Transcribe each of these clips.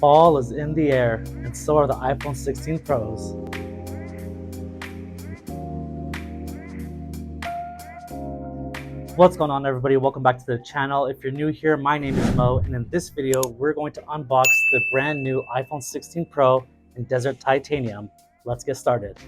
Fall is in the air, and so are the iPhone 16 Pros. What's going on, everybody? Welcome back to the channel. If you're new here, my name is Mo, and in this video, we're going to unbox the brand new iPhone 16 Pro in Desert Titanium. Let's get started.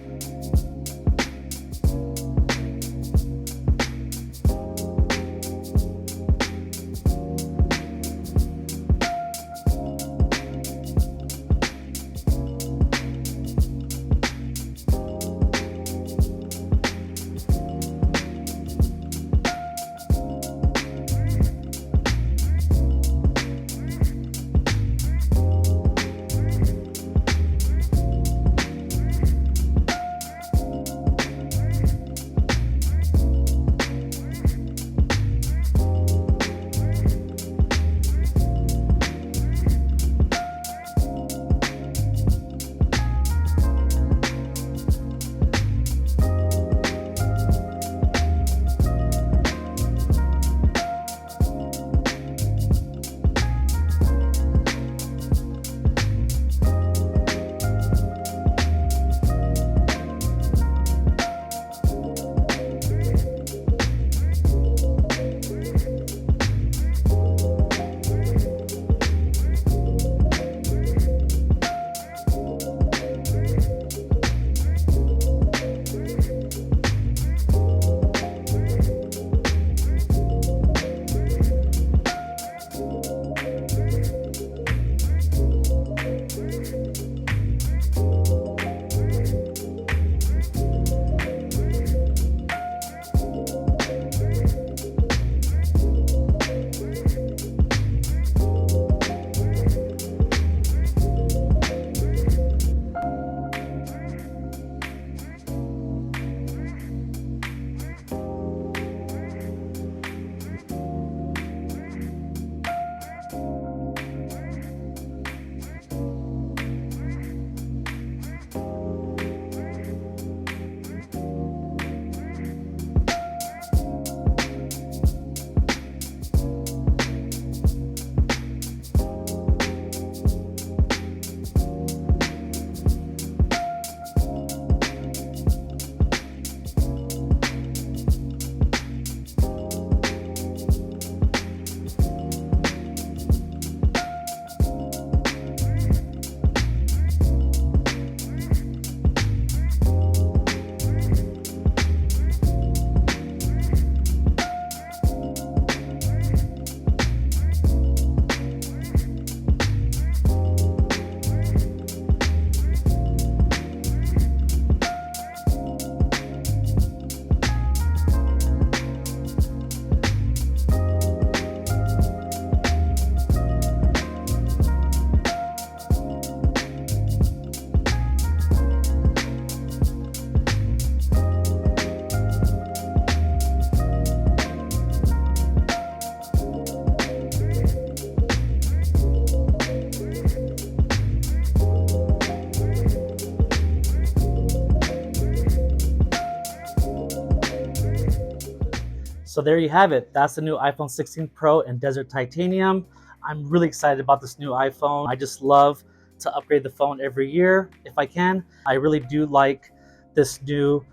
So there you have it. That's the new iPhone 16 Pro in Desert Titanium. I'm really excited about this new iPhone. I just love to upgrade the phone every year if I can. I really do like this new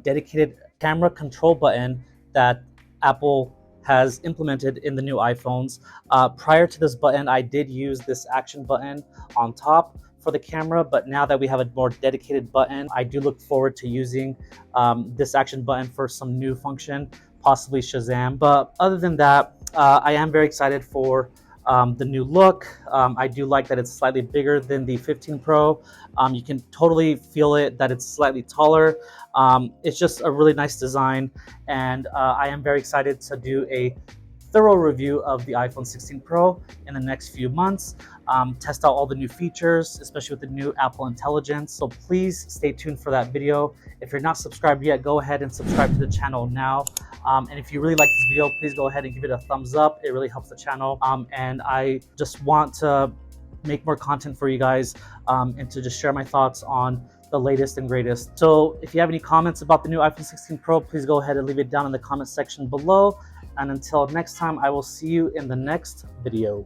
dedicated camera control button that Apple has implemented in the new iPhones. Prior to this button, I did use this action button on top for the camera, but now that we have a more dedicated button, I do look forward to using this action button for some new function, possibly Shazam. But other than that, I am very excited for the new look. I do like that it's slightly bigger than the 15 Pro. You can totally feel it that it's slightly taller. It's just a really nice design, and I am very excited to do a thorough review of the iPhone 16 Pro in the next few months. Test out all the new features, especially with the new Apple Intelligence. So please stay tuned for that video. If you're not subscribed yet, go ahead and subscribe to the channel now. And if you really like this video, please go ahead and give it a thumbs up. It really helps the channel. And I just want to make more content for you guys and to just share my thoughts on the latest and greatest. So if you have any comments about the new iPhone 16 Pro, please go ahead and leave it down in the comment section below. And until next time, I will see you in the next video.